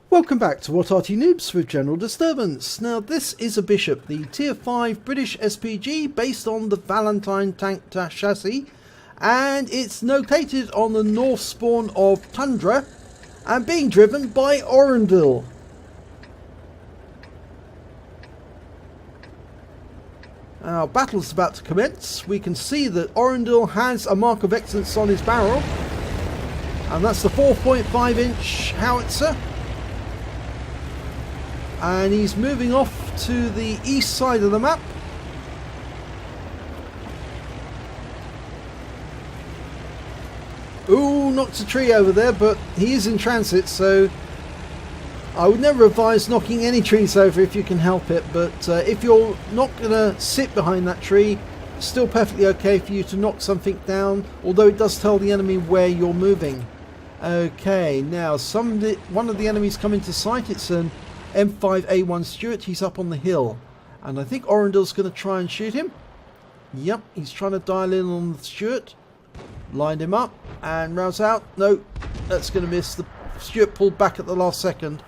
Welcome back to What Arty Noobs with General Disturbance. Now this is a Bishop, the Tier 5 British SPG based on the Valentine tank chassis, and it's located on the north spawn of Tundra and being driven by Aurendil. Our battle is about to commence. We can see that Aurendil has a mark of excellence on his barrel, and that's the 4.5 inch howitzer. And he's moving off to the east side of the map. Ooh, knocked a tree over there, but he is in transit, so I would never advise knocking any trees over if you can help it. But if you're not going to sit behind that tree, it's still perfectly okay for you to knock something down, although it does tell the enemy where you're moving. Okay, now one of the enemies come into sight. It's an M5A1 Stuart. He's up on the hill, and I think Aurendil's going to try and shoot him. Yep, he's trying to dial in on the Stuart. Lined him up and rounds out. No, that's going to miss. The Stuart pulled back at the last second,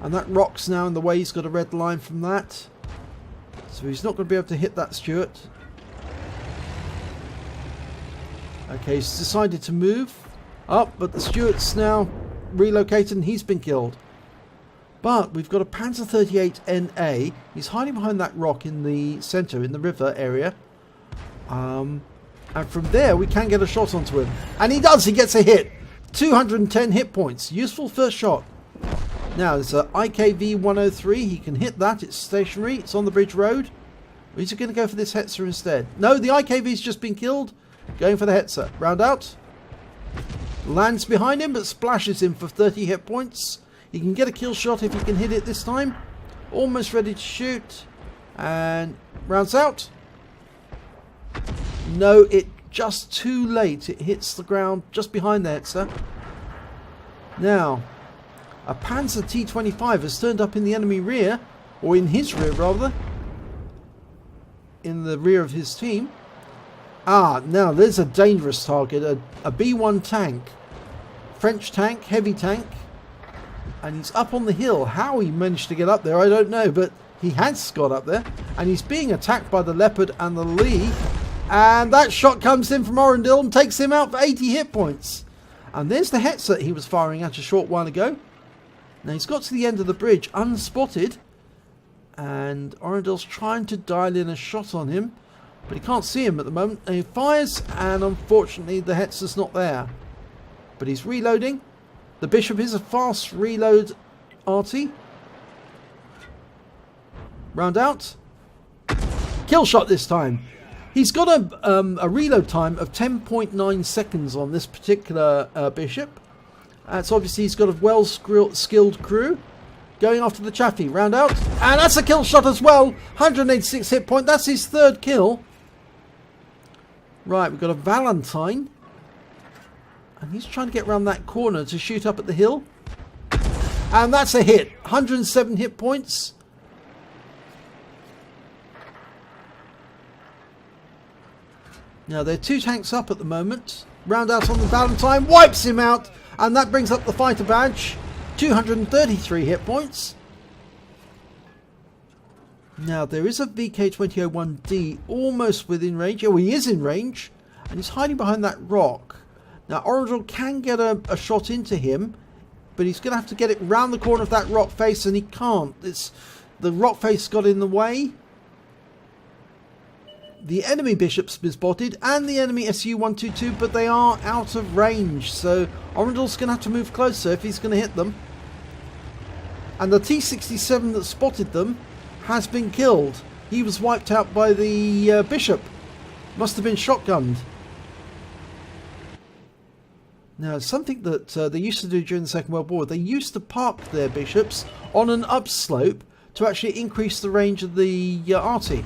and that rock's now in the way. He's got a red line from that, so he's not going to be able to hit that Stuart. Okay, he's decided to move up, but the Stuart's now relocated and he's been killed. But we've got a Panzer 38 NA. He's hiding behind that rock in the centre, in the river area. And from there we can get a shot onto him. And he does! He gets a hit! 210 hit points. Useful first shot. Now there's a IKV 103. He can hit that. It's stationary. It's on the bridge road. Or is he going to go for this Hetzer instead? No, the IKV's just been killed. Going for the Hetzer. Round out. Lands behind him but splashes him for 30 hit points. He can get a kill shot if he can hit it this time. Almost ready to shoot. And rounds out. No, it just too late. It hits the ground just behind the Hetzer. Now, a Panzer T25 has turned up in the enemy rear. Or in his rear, rather. In the rear of his team. Ah, now there's a dangerous target. A B1 tank. French tank, heavy tank. And he's up on the hill. How he managed to get up there, I don't know, but he has got up there. And he's being attacked by the Leopard and the Lee. And that shot comes in from Aurendil and takes him out for 80 hit points. And there's the Hetzer he was firing at a short while ago. Now he's got to the end of the bridge unspotted. And Aurendil's trying to dial in a shot on him. But he can't see him at the moment. And he fires, and unfortunately the Hetzer's not there. But he's reloading. The Bishop is a fast reload, Arty. Round out. Kill shot this time. He's got a reload time of 10.9 seconds on this particular Bishop. So obviously he's got a well-skilled crew. Going after the Chaffee. Round out. And that's a kill shot as well. 186 hit point. That's his third kill. Right, we've got a Valentine. And he's trying to get around that corner to shoot up at the hill. And that's a hit. 107 hit points. Now, there are two tanks up at the moment. Round out on the Valentine. Wipes him out. And that brings up the fighter badge. 233 hit points. Now, there is a VK2001D almost within range. Oh, he is in range. And he's hiding behind that rock. Now, Aurendil can get a shot into him, but he's going to have to get it round the corner of that rock face, and he can't. The rock face got in the way. The enemy Bishop's been spotted, and the enemy Su-122, but they are out of range, so Aurendil's going to have to move closer if he's going to hit them. And the T-67 that spotted them has been killed. He was wiped out by the Bishop. Must have been shotgunned. Now, something that they used to do during the Second World War, they used to park their Bishops on an upslope to actually increase the range of the Arty.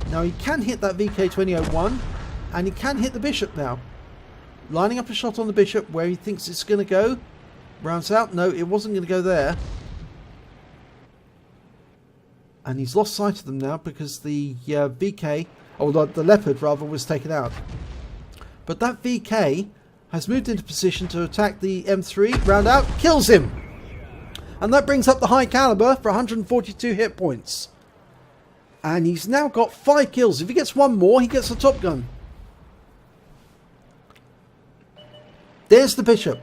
Now, he can hit that VK2001, and he can hit the Bishop now. Lining up a shot on the Bishop where he thinks it's going to go. Rounds out. No, it wasn't going to go there. And he's lost sight of them now because the VK, or the Leopard rather, was taken out. But that VK has moved into position to attack the M3. Round out. Kills him. And that brings up the high caliber for 142 hit points. And he's now got 5 kills. If he gets one more, he gets the top gun. There's the Bishop.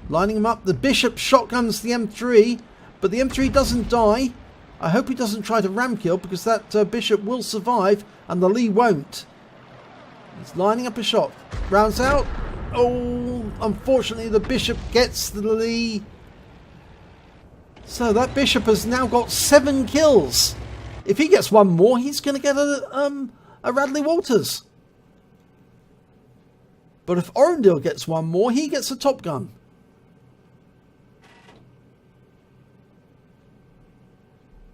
Lining him up. The Bishop shotguns the M3. But the M3 doesn't die. I hope he doesn't try to ram kill, because that Bishop will survive and the Lee won't. He's lining up a shot. Rounds out. Oh, unfortunately the Bishop gets the Lee. So that Bishop has now got 7 kills. If he gets one more, he's going to get a Radley Walters. But if Aurendil gets one more, he gets a Top Gun.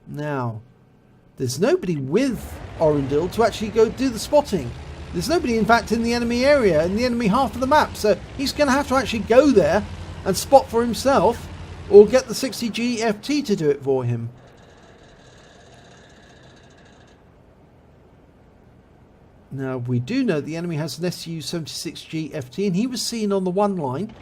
Now, there's nobody with Aurendil to actually go do the spotting. There's nobody, in fact, in the enemy area, in the enemy half of the map. So he's going to have to actually go there and spot for himself, or get the 60G FT to do it for him. Now, we do know the enemy has an SU-76G FT, and he was seen on the 1 line.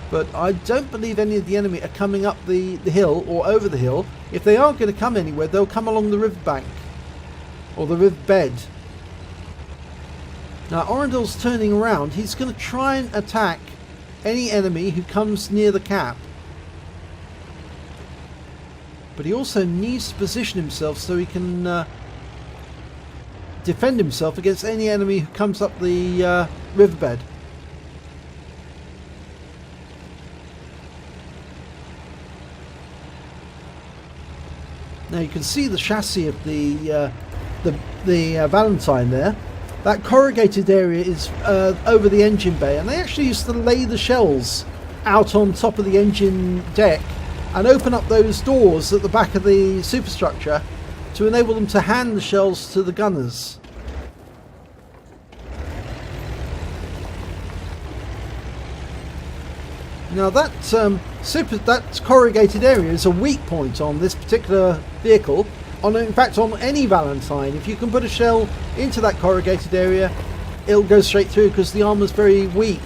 But I don't believe any of the enemy are coming up the hill or over the hill. If they are going to come anywhere, they'll come along the riverbank or the riverbed. Now, Aurendil's turning around. He's going to try and attack any enemy who comes near the cap. But he also needs to position himself so he can defend himself against any enemy who comes up the riverbed. Now you can see the chassis of the Valentine there. That corrugated area is over the engine bay, and they actually used to lay the shells out on top of the engine deck and open up those doors at the back of the superstructure to enable them to hand the shells to the gunners. Now that corrugated area is a weak point on this particular vehicle. In fact, on any Valentine, if you can put a shell into that corrugated area, it'll go straight through because the armour's very weak.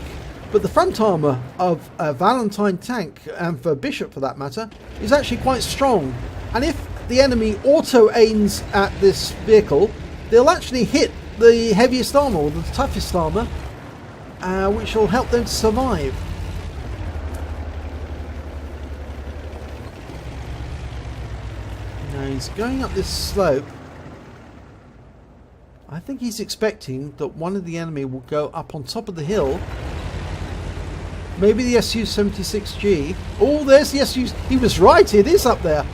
But the front armour of a Valentine tank, and for Bishop for that matter, is actually quite strong. And if the enemy auto-aims at this vehicle, they'll actually hit the heaviest armour, or the toughest armour, which will help them to survive. Now he's going up this slope. I think he's expecting that one of the enemy will go up on top of the hill. Maybe the SU-76G. Oh, there's the SU. He was right, it is up there.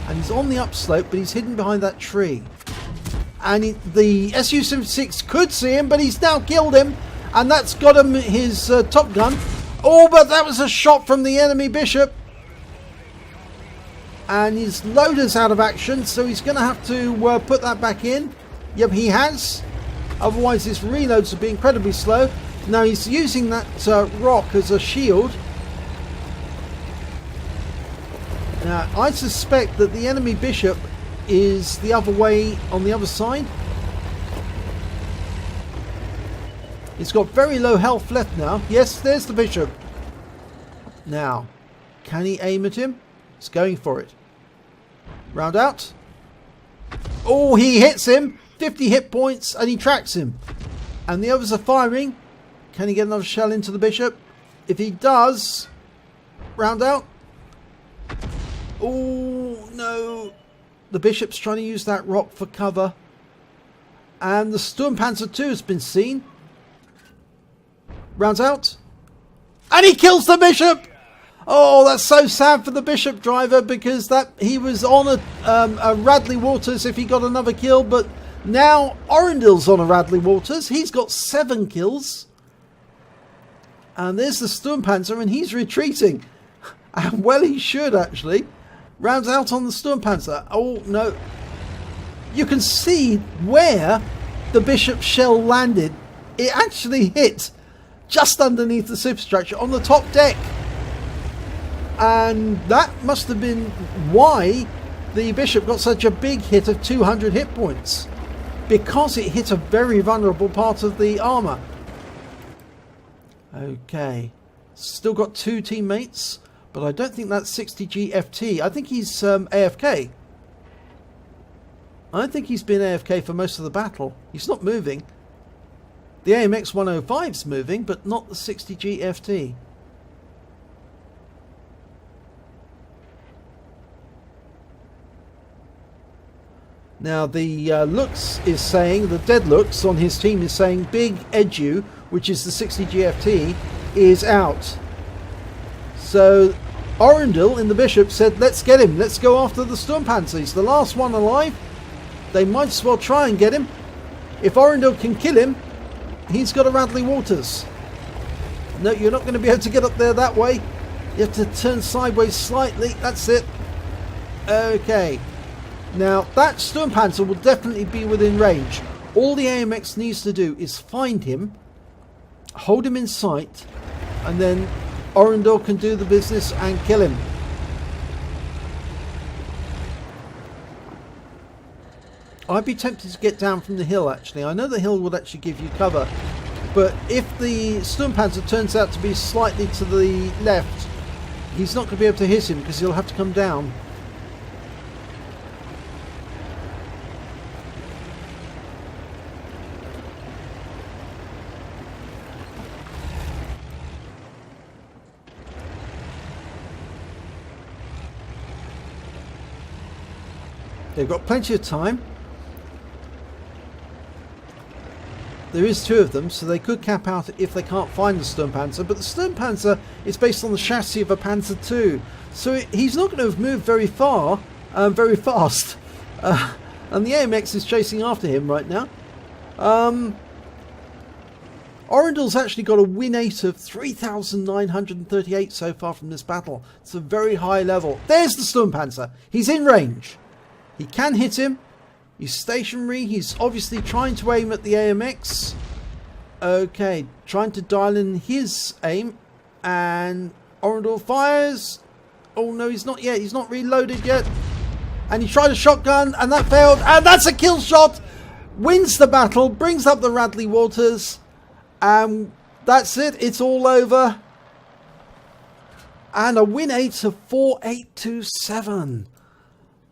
And he's on the upslope, but he's hidden behind that tree. And the SU-76 could see him, but he's now killed him. And that's got him his Top Gun. Oh, but that was a shot from the enemy Bishop. And his loader's out of action, so he's going to have to put that back in. Yep, he has. Otherwise his reloads would be incredibly slow. Now he's using that rock as a shield. Now I suspect that the enemy Bishop is the other way on the other side. He's got very low health left now. Yes, there's the Bishop. Now, can he aim at him? He's going for it. Round out. Oh, he hits him. 50 hit points, and he tracks him. And the others are firing. Can he get another shell into the Bishop? If he does, round out. Oh, no. The Bishop's trying to use that rock for cover. And the Sturmpanzer 2 has been seen. Rounds out. And he kills the Bishop! Oh, that's so sad for the Bishop driver, because he was on a Radley Walters if he got another kill, but now Aurendil's on a Radley Walters. He's got 7 kills. And there's the Sturmpanzer, and he's retreating. And well, he should, actually. Rounds out on the Sturmpanzer. Oh, no. You can see where the Bishop's shell landed. It actually hit just underneath the superstructure on the top deck. And that must have been why the Bishop got such a big hit of 200 hit points. Because it hit a very vulnerable part of the armour. Okay. Still got 2 teammates. But I don't think that's 60G FT. I think he's AFK. I think he's been AFK for most of the battle. He's not moving. The AMX 105's moving, but not the 60G FT. Now the looks is saying, the dead looks on his team is saying Big Edu, which is the 60G FT, is out. So Aurendil in the Bishop said, let's get him, let's go after the Sturmpanzer. He's the last one alive. They might as well try and get him. If Aurendil can kill him, he's got a Radley Walters. No, you're not going to be able to get up there that way. You have to turn sideways slightly. That's it. Okay. Now, that Sturmpanzer will definitely be within range. All the AMX needs to do is find him, hold him in sight, and then Aurendil can do the business and kill him. I'd be tempted to get down from the hill, actually. I know the hill would actually give you cover, but if the Sturmpanzer turns out to be slightly to the left, he's not going to be able to hit him because he'll have to come down. They've got plenty of time. There is two of them, so they could cap out if they can't find the Sturmpanzer. But the Sturmpanzer is based on the chassis of a Panzer II, so he's not going to have moved very far, very fast. And the AMX is chasing after him right now. Aurendil's actually got a win 8 of 3,938 so far from this battle. It's a very high level. There's the Sturmpanzer. He's in range. He can hit him. He's stationary. He's obviously trying to aim at the AMX. Okay, trying to dial in his aim. And Aurendil fires. Oh no, he's not yet. He's not reloaded yet. And he tried a shotgun and that failed. And that's a kill shot. Wins the battle. Brings up the Radley Walters. And that's it. It's all over. And a win 8 of 4827.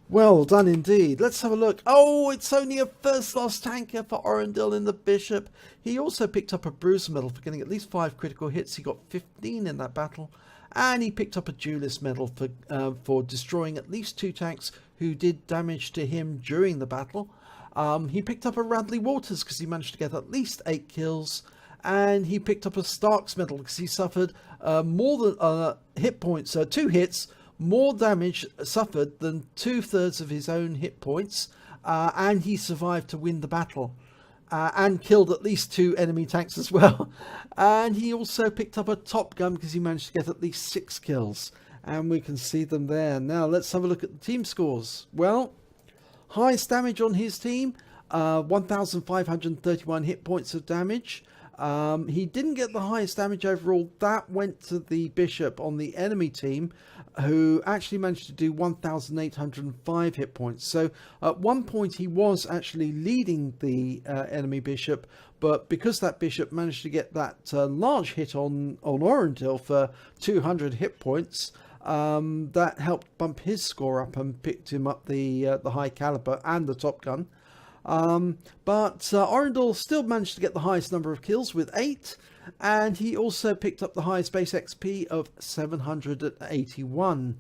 Well done indeed. Let's have a look. Oh, it's only a first loss tanker for Aurendil in the Bishop. He also picked up a Bruiser medal for getting at least 5 critical hits. He got 15 in that battle. And he picked up a Duelist medal for destroying at least 2 tanks who did damage to him during the battle. He picked up a Radley Walters because he managed to get at least 8 kills. And he picked up a Starks medal because he suffered more than hit points, 2 hits. More damage suffered than 2/3 of his own hit points, and he survived to win the battle and killed at least 2 enemy tanks as well. And he also picked up a Top Gun because he managed to get at least 6 kills, and we can see them there. Now let's have a look at the team scores. Well, highest damage on his team, 1,531 hit points of damage. He didn't get the highest damage overall. That went to the Bishop on the enemy team, who actually managed to do 1,805 hit points. So at one point he was actually leading the enemy Bishop, but because that Bishop managed to get that large hit on Aurendil for 200 hit points, that helped bump his score up and picked him up the high caliber and the Top Gun. But Aurendil still managed to get the highest number of kills with 8, and he also picked up the highest base XP of 781.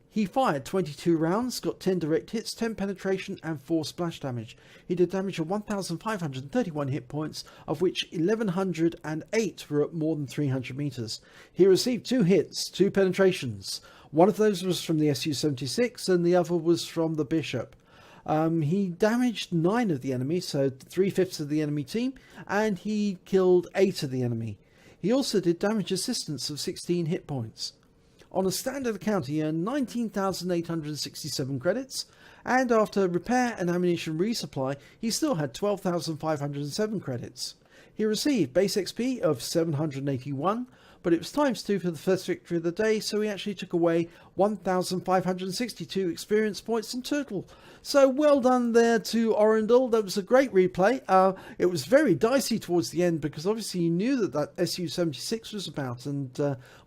He fired 22 rounds, got 10 direct hits, 10 penetration and 4 splash damage. He did damage of 1,531 hit points, of which 1,108 were at more than 300 meters. He received 2 hits, 2 penetrations. One of those was from the Su-76 and the other was from the Bishop. He damaged 9 of the enemy, so 3/5 of the enemy team, and he killed 8 of the enemy. He also did damage assistance of 16 hit points. On a standard account, he earned 19,867 credits, and after repair and ammunition resupply, he still had 12,507 credits. He received base XP of 781, but it was ×2 for the first victory of the day, so he actually took away 1,562 experience points in total. So well done there to Aurendil. That was a great replay. It was very dicey towards the end because obviously you knew that Su-76 was about, and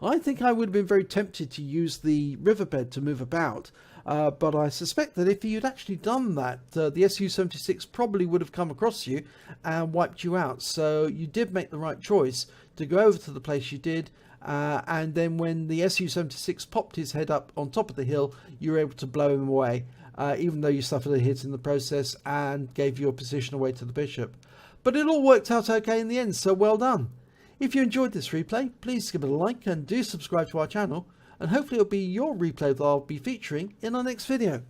I think I would have been very tempted to use the riverbed to move about. But I suspect that if you'd actually done that, the Su-76 probably would have come across you and wiped you out. So you did make the right choice to go over to the place you did, and then when the Su-76 popped his head up on top of the hill, you were able to blow him away, even though you suffered a hit in the process and gave your position away to the bishop. But it all worked out okay in the end, so well done. If you enjoyed this replay, please give it a like and do subscribe to our channel, and hopefully it'll be your replay that I'll be featuring in our next video.